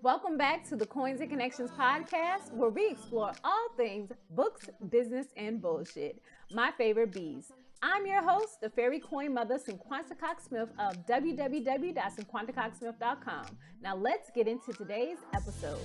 Welcome back to the Coins and Connections podcast, where we explore all things books, business, and bullshit. My favorite bees. I'm your host, the fairy coin mother, Cinquanta Cox-Smith of www.cinquantacoxsmith.com. Now let's get into today's episode.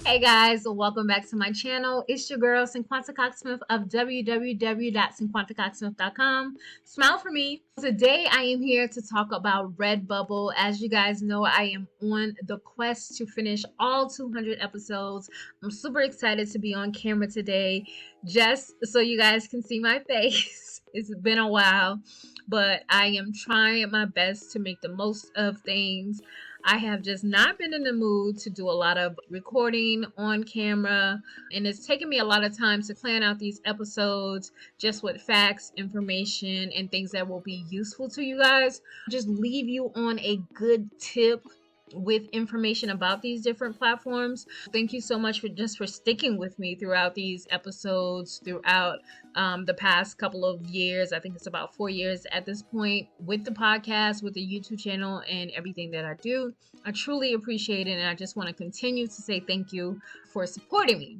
Hey guys, welcome back to my channel. It's your girl, Cinquanta Cox-Smith of www.cinquantacoxsmith.com. Smile for me. Today I am here to talk about Redbubble. As you guys know, I am on the quest to finish all 200 episodes. I'm super excited to be on camera today, just so you guys can see my face. It's been a while, but I am trying my best to make the most of things. I have just not been in the mood to do a lot of recording on camera, and it's taken me a lot of time to plan out these episodes just with facts, information, and things that will be useful to you guys. Just leave you on a good tip with information about these different platforms. Thank you so much for sticking with me throughout these episodes, throughout the past couple of years. I think it's about 4 years at this point with the podcast, with the YouTube channel, and everything that I do. I truly appreciate it, and I just want to continue to say thank you for supporting me.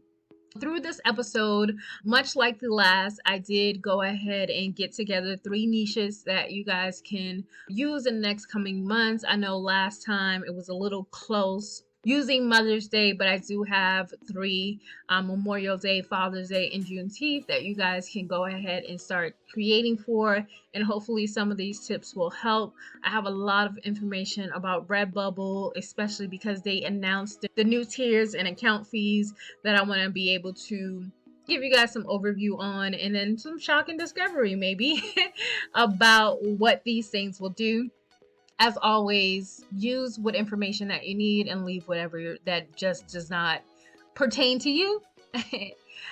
Through this episode, much like the last, I did go ahead and get together 3 niches that you guys can use in the next coming months. I know last time it was a little close using Mother's Day, but I do have 3 Memorial Day, Father's Day, and Juneteenth that you guys can go ahead and start creating for, and hopefully some of these tips will help. I have a lot of information about Redbubble, especially because they announced the new tiers and account fees that I want to be able to give you guys some overview on, and then some shock and discovery maybe about what these things will do. As always, use what information that you need and leave whatever that just does not pertain to you.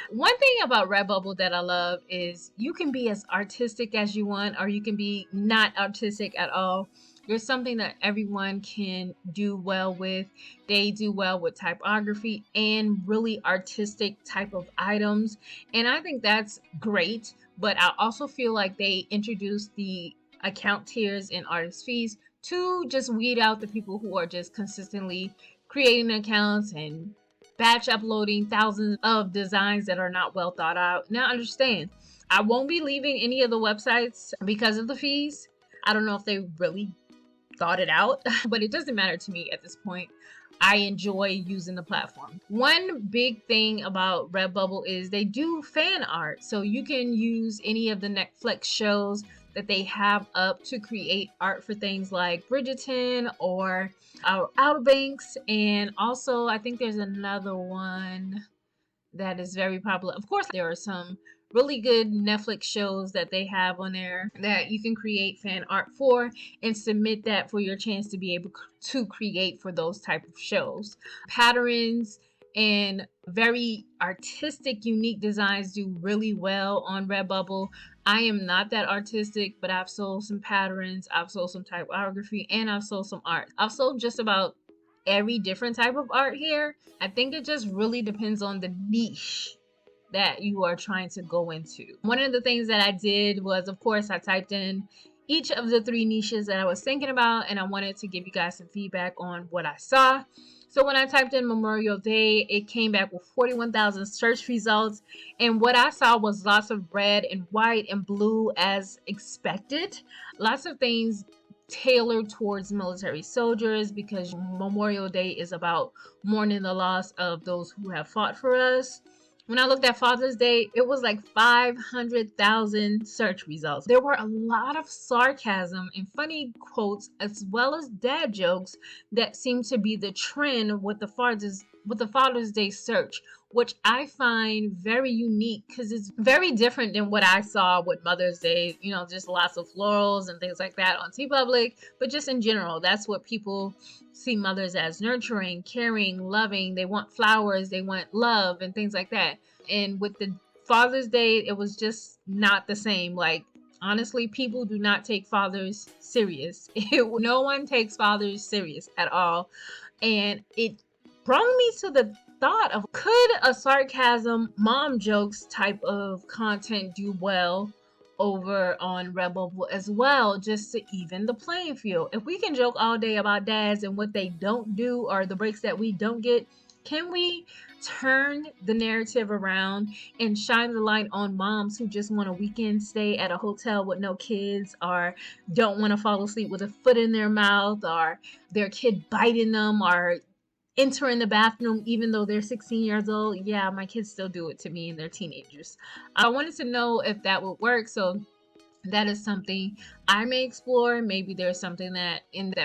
One thing about Redbubble that I love is you can be as artistic as you want, or you can be not artistic at all. There's something that everyone can do well with. They do well with typography and really artistic type of items, and I think that's great. But I also feel like they introduced the account tiers and artist fees to just weed out the people who are just consistently creating accounts and batch uploading thousands of designs that are not well thought out. Now understand, I won't be leaving any of the websites because of the fees. I don't know if they really thought it out, but it doesn't matter to me at this point. I enjoy using the platform. One big thing about Redbubble is they do fan art. So you can use any of the Netflix shows that they have up to create art for things like Bridgerton or Outer Banks. And also, I think there's another one that is very popular. Of course, there are some really good Netflix shows that they have on there that you can create fan art for and submit that for your chance to be able to create for those type of shows. Patterns and very artistic, unique designs do really well on Redbubble. I am not that artistic, but I've sold some patterns, I've sold some typography, and I've sold some art. I've sold just about every different type of art here. I think it just really depends on the niche that you are trying to go into. One of the things that I did was, of course, I typed in each of the 3 niches that I was thinking about, and I wanted to give you guys some feedback on what I saw. So when I typed in Memorial Day, it came back with 41,000 search results. And what I saw was lots of red and white and blue as expected. Lots of things tailored towards military soldiers, because Memorial Day is about mourning the loss of those who have fought for us. When I looked at Father's Day, it was like 500,000 search results. There were a lot of sarcasm and funny quotes, as well as dad jokes, that seemed to be the trend with the Father's Day search, which I find very unique because it's very different than what I saw with Mother's Day. You know, just lots of florals and things like that on TeePublic, but just in general, that's what people see mothers as: nurturing, caring, loving. They want flowers, they want love, and things like that. And with the Father's Day, it was just not the same. Like, honestly, people do not take fathers serious. No one takes fathers serious at all. And it brought me to the thought of, could a sarcasm, mom jokes type of content do well over on Redbubble as well, just to even the playing field. If we can joke all day about dads and what they don't do or the breaks that we don't get, can we turn the narrative around and shine the light on moms who just want a weekend stay at a hotel with no kids, or don't want to fall asleep with a foot in their mouth, or their kid biting them, or entering the bathroom even though they're 16 years old? Yeah, my kids still do it to me and they're teenagers. I wanted to know if that would work, so that is something I may explore. Maybe there's something that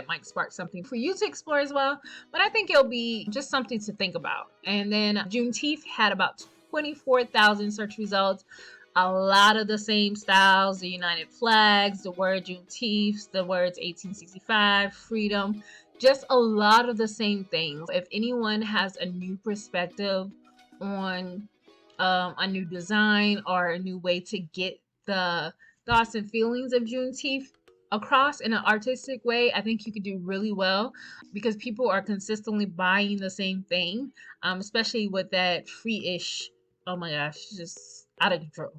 might spark something for you to explore as well. But I think it'll be just something to think about. And then Juneteenth had about 24,000 search results. A lot of the same styles: the United Flags, the word Juneteenth, the words 1865, freedom, just a lot of the same things. If anyone has a new perspective on a new design or a new way to get the thoughts and feelings of Juneteenth across in an artistic way, I think you could do really well, because people are consistently buying the same thing, especially with that free-ish. Oh my gosh, just out of control.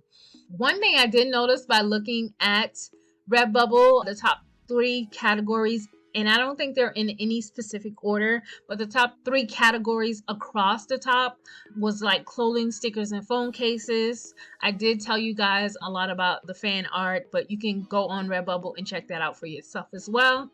One thing I did notice by looking at Redbubble, the top 3 categories, and I don't think they're in any specific order, but the top 3 categories across the top was like clothing, stickers, and phone cases. I did tell you guys a lot about the fan art, but you can go on Redbubble and check that out for yourself as well.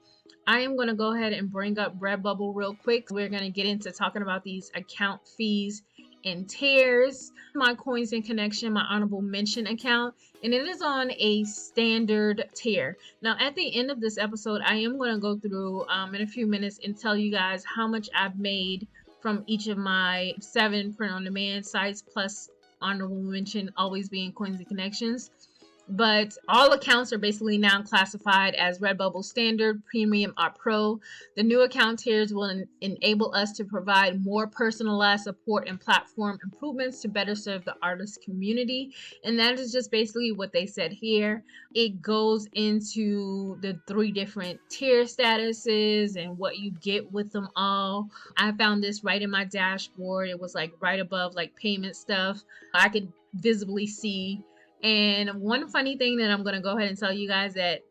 I am going to go ahead and bring up Redbubble real quick. We're going to get into talking about these account fees and tiers. My Coins in Connection, my honorable mention account, and it is on a standard tier. Now, at the end of this episode, I am going to go through in a few minutes and tell you guys how much I've made from each of my 7 print-on-demand sites, plus honorable mention always being Coins and Connections. But all accounts are basically now classified as Redbubble Standard, Premium, or Pro. The new account tiers will enable us to provide more personalized support and platform improvements to better serve the artist community. And that is just basically what they said here. It goes into the 3 different tier statuses and what you get with them all. I found this right in my dashboard. It was like right above like payment stuff. I could visibly see. And one funny thing that I'm going to go ahead and tell you guys, that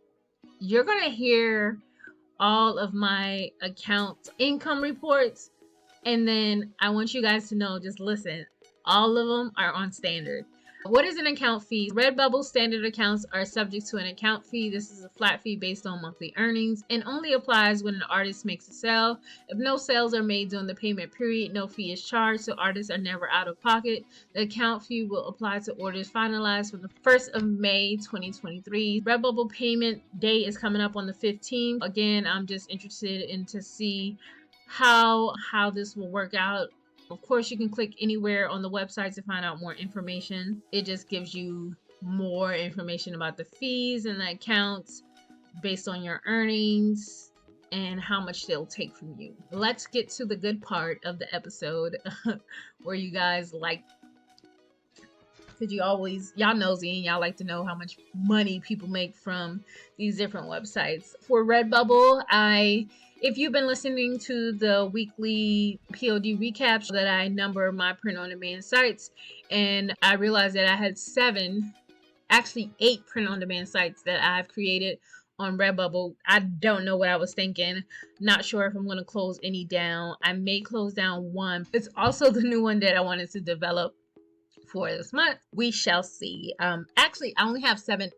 you're going to hear all of my account income reports. And then I want you guys to know, just listen, all of them are on standard. What is an account fee? Redbubble standard accounts are subject to an account fee. This is a flat fee based on monthly earnings and only applies when an artist makes a sale. If no sales are made during the payment period, no fee is charged, so artists are never out of pocket. The account fee will apply to orders finalized from the 1st of May 2023. Redbubble payment date is coming up on the 15th. Again, I'm just interested in to see how this will work out. Of course, you can click anywhere on the website to find out more information. It just gives you more information about the fees and the accounts based on your earnings and how much they'll take from you. Let's get to the good part of the episode where you guys like, because y'all nosy and y'all like to know how much money people make from these different websites. For Redbubble, if you've been listening to the weekly POD recaps, that I number my print-on-demand sites, and I realized that I had 8 print-on-demand sites that I've created on Redbubble. I don't know what I was thinking. Not sure if I'm going to close any down. I may close down one. It's also the new one that I wanted to develop for this month. We shall see. Actually, I only have 7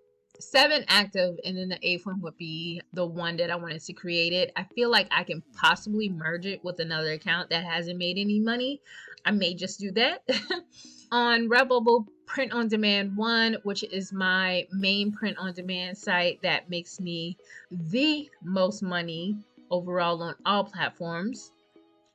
active, and then the 8th one would be the one that I wanted to create it. I feel like I can possibly merge it with another account that hasn't made any money. I may just do that. On Redbubble Print on Demand 1, which is my main print on demand site that makes me the most money overall on all platforms.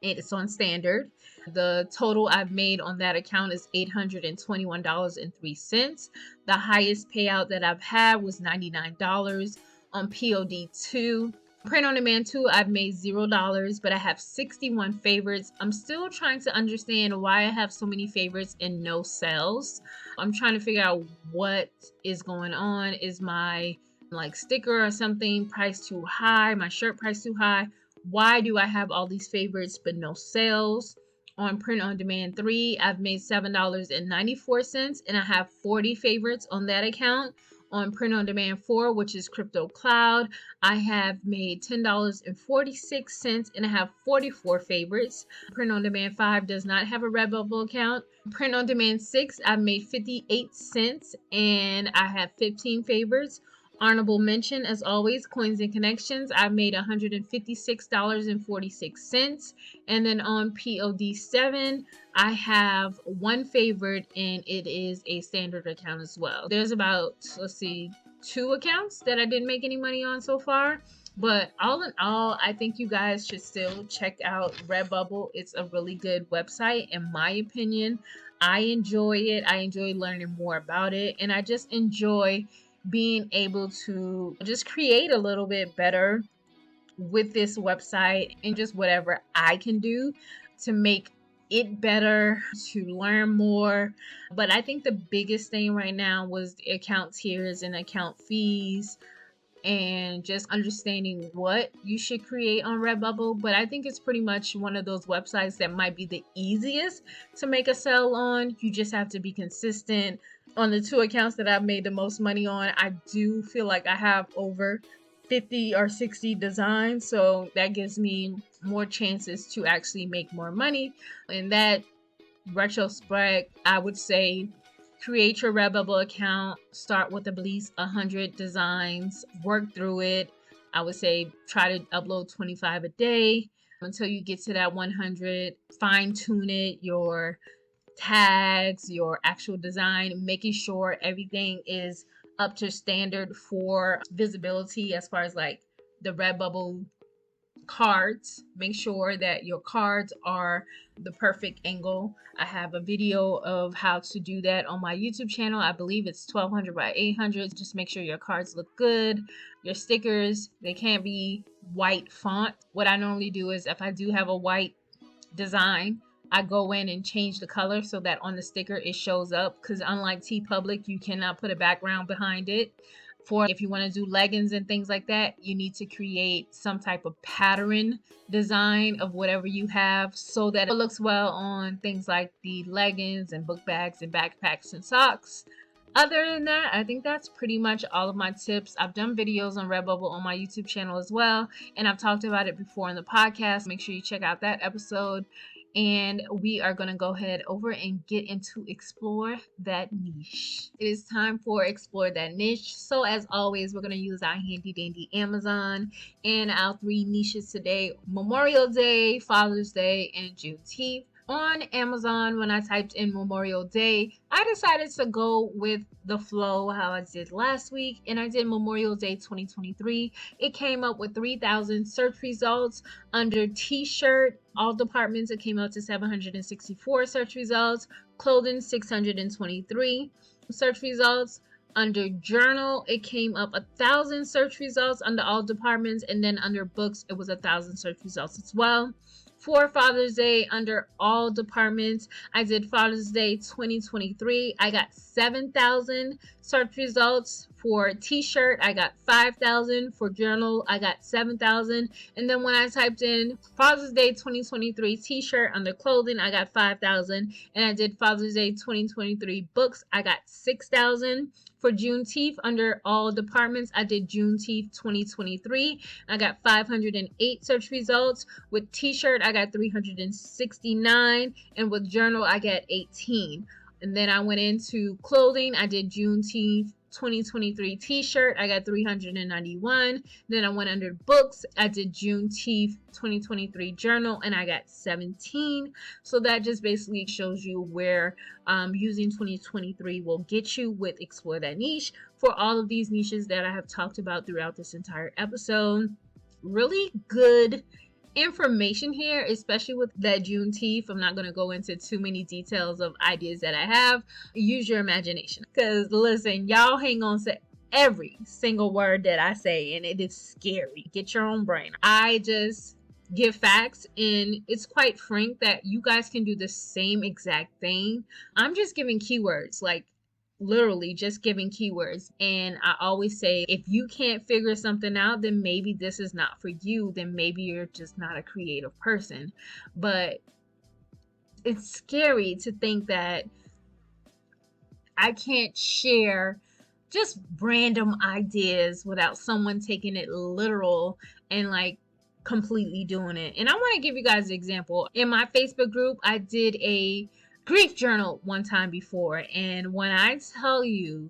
It's on standard. The total I've made on that account is $821.03. The highest payout that I've had was $99 on POD2. Print on Demand 2, I've made $0, but I have 61 favorites. I'm still trying to understand why I have so many favorites and no sales. I'm trying to figure out what is going on. Is my sticker or something price too high? My shirt price too high? Why do I have all these favorites but no sales? On Print on Demand 3, I've made $7.94, and I have 40 favorites on that account. On Print on Demand 4, which is Crypto Cloud, I have made $10.46 and I have 44 favorites. Print on Demand 5 does not have a Redbubble account. Print on Demand 6, I've made 58 cents and I have 15 favorites. Honorable mention, as always, Coins and Connections, I've made $156.46. And then on POD7, I have one favorite and it is a standard account as well. There's about, let's see, 2 accounts that I didn't make any money on so far. But all in all, I think you guys should still check out Redbubble. It's a really good website, in my opinion. I enjoy it. I enjoy learning more about it. And I just enjoy being able to just create a little bit better with this website and just whatever I can do to make it better, to learn more. But I think the biggest thing right now was the account tiers and account fees and just understanding what you should create on Redbubble. But I think it's pretty much one of those websites that might be the easiest to make a sell on. You just have to be consistent. On the 2 accounts that I've made the most money on, I do feel like I have over 50 or 60 designs, so that gives me more chances to actually make more money. In that retrospect, I would say create your Redbubble account, start with at least 100 designs, work through it. I would say try to upload 25 a day until you get to that 100. Fine tune it, your tags, your actual design, making sure everything is up to standard for visibility as far as like the Redbubble cards. Make sure that your cards are the perfect angle. I have a video of how to do that on my YouTube channel. I believe it's 1200 by 800. Just make sure your cards look good. Your stickers, they can't be white font. What I normally do is if I do have a white design, I go in and change the color so that on the sticker it shows up, because unlike TeePublic, you cannot put a background behind it. For if you want to do leggings and things like that, you need to create some type of pattern design of whatever you have so that it looks well on things like the leggings and book bags and backpacks and socks. Other than that, I think that's pretty much all of my tips. I've done videos on Redbubble on my YouTube channel as well, and I've talked about it before in the podcast. Make sure you check out that episode. And we are going to go ahead over and get into Explore That Niche. It is time for Explore That Niche. So as always, we're going to use our handy dandy Amazon and our 3 niches today: Memorial Day, Father's Day, and Juneteenth. On Amazon, when I typed in Memorial Day, I decided to go with the flow how I did last week, and I did Memorial Day 2023. It came up with 3,000 search results. Under t-shirt, all departments, it came out to 764 search results. Clothing, 623 search results. Under journal, it came up 1,000 search results under all departments, and then under books, it was 1,000 search results as well. For Father's Day, under all departments, I did Father's Day 2023. I got 7,000 search results. For t-shirt, I got 5,000. For journal, I got 7,000. And then when I typed in Father's Day 2023 t-shirt under clothing, I got 5,000. And I did Father's Day 2023 books, I got 6,000. For Juneteenth, under all departments, I did Juneteenth 2023. I got 508 search results. With t-shirt, I got 369. And with journal, I got 18. And then I went into clothing. I did Juneteenth 2023 t-shirt. I got 391. Then I went under books. I did Juneteenth 2023 journal, and I got 17. So that just basically shows you where using 2023 will get you with Explore That Niche. For all of these niches that I have talked about throughout this entire episode, really good information here, especially with that Juneteenth. I'm not going to go into too many details of ideas that I have. Use your imagination, because listen, y'all hang on to every single word that I say, and it is scary. Get your own brain. I just give facts, and it's quite frank that you guys can do the same exact thing. I'm just giving keywords, like literally just giving keywords. And I always say, if you can't figure something out, then maybe this is not for you. Then maybe you're just not a creative person. But it's scary to think that I can't share just random ideas without someone taking it literal and like completely doing it. And I want to give you guys an example. In my Facebook group, I did a grief journal one time before, and when I tell you,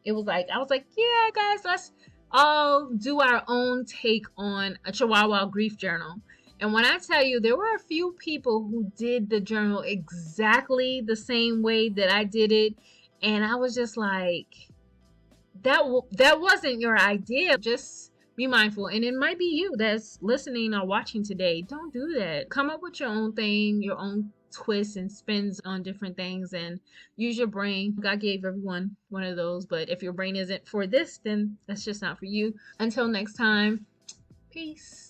it was like I was like, yeah, guys, let's all do our own take on a Chihuahua grief journal. And when I tell you, there were a few people who did the journal exactly the same way that I did it, and I was just like, that wasn't your idea. Just be mindful, and it might be you that's listening or watching today. Don't do that. Come up with your own thing, your own twists and spins on different things, and use your brain. God gave everyone one of those, but if your brain isn't for this, then that's just not for you. Until next time, peace.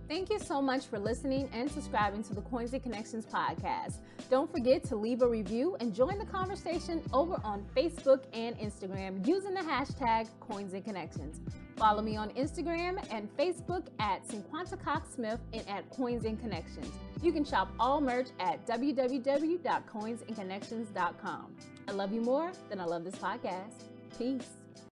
Thank you so much for listening and subscribing to the Coins and Connections podcast. Don't forget to leave a review and join the conversation over on Facebook and Instagram using the hashtag Coins and Connections. Follow me on Instagram and Facebook at Cinquanta Cox-Smith and at Coins and Connections. You can shop all merch at www.coinsandconnections.com. I love you more than I love this podcast. Peace.